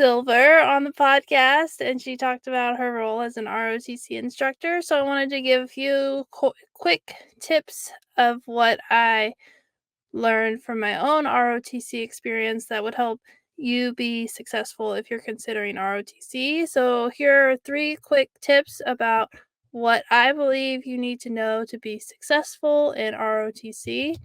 Silver on the podcast, and she talked about her role as an ROTC instructor. So I wanted to give a few quick tips of what I learned from my own ROTC experience that would help you be successful if you're considering ROTC. So here are three quick tips about what I believe you need to know to be successful in ROTC.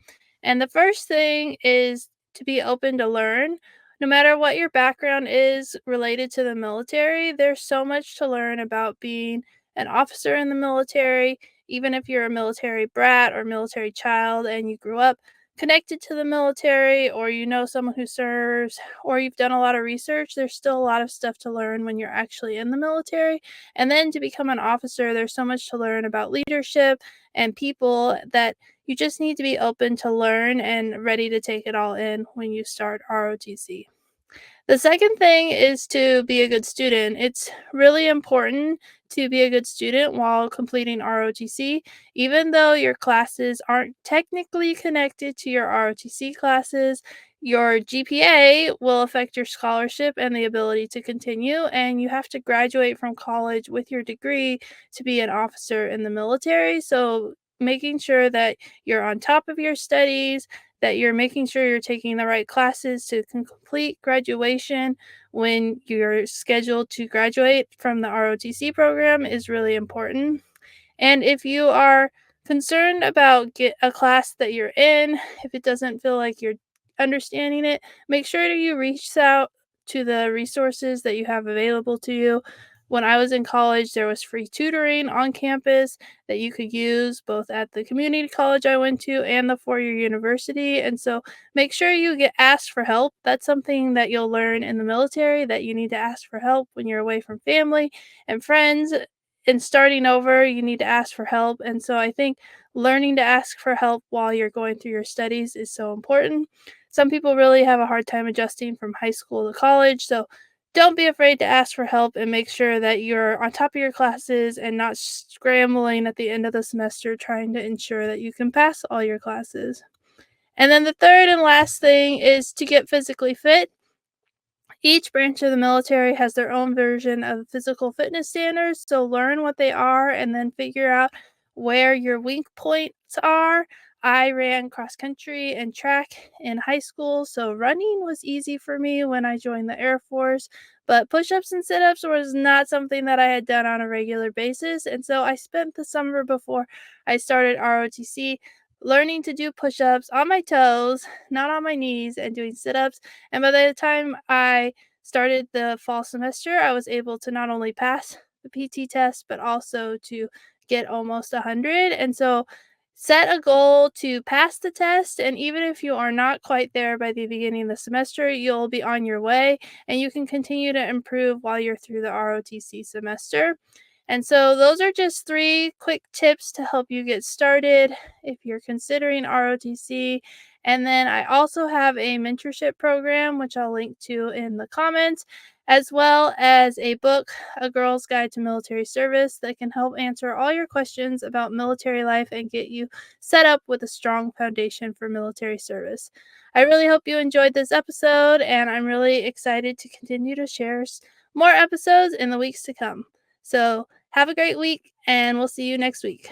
And the first thing is to be open to learn. No matter what your background is related to the military, there's so much to learn about being an officer in the military. Even if you're a military brat or military child and you grew up connected to the military, or you know someone who serves, or you've done a lot of research, there's still a lot of stuff to learn when you're actually in the military. And then to become an officer, there's so much to learn about leadership and people that you just need to be open to learn and ready to take it all in when you start ROTC. The second thing is to be a good student. It's really important to be a good student while completing ROTC. Even though your classes aren't technically connected to your ROTC classes, your GPA will affect your scholarship and the ability to continue, and you have to graduate from college with your degree to be an officer in the military. So, making sure that you're on top of your studies, that you're making sure you're taking the right classes to complete graduation when you're scheduled to graduate from the ROTC program is really important. And if you are concerned about get a class that you're in, if it doesn't feel like you're understanding it, make sure that you reach out to the resources that you have available to you. When I was in college, there was free tutoring on campus that you could use both at the community college I went to and the four-year university. And so make sure you get asked for help. That's something that you'll learn in the military, that you need to ask for help when you're away from family and friends. In starting over, you need to ask for help. And so I think learning to ask for help while you're going through your studies is so important. Some people really have a hard time adjusting from high school to college. So don't be afraid to ask for help and make sure that you're on top of your classes and not scrambling at the end of the semester trying to ensure that you can pass all your classes. And then the third and last thing is to get physically fit. Each branch of the military has their own version of physical fitness standards, so learn what they are and then figure out where your weak points are. I ran cross country and track in high school, so running was easy for me when I joined the Air Force, but push ups and sit ups was not something that I had done on a regular basis. And so I spent the summer before I started ROTC learning to do push ups on my toes, not on my knees, and doing sit ups. And by the time I started the fall semester, I was able to not only pass the PT test, but also to get almost 100. And so set a goal to pass the test. And even if you are not quite there by the beginning of the semester, you'll be on your way and you can continue to improve while you're through the ROTC semester. And so, those are just three quick tips to help you get started if you're considering ROTC. And then I also have a mentorship program, which I'll link to in the comments, as well as a book, A Girl's Guide to Military Service, that can help answer all your questions about military life and get you set up with a strong foundation for military service. I really hope you enjoyed this episode, and I'm really excited to continue to share more episodes in the weeks to come. So, have a great week, and we'll see you next week.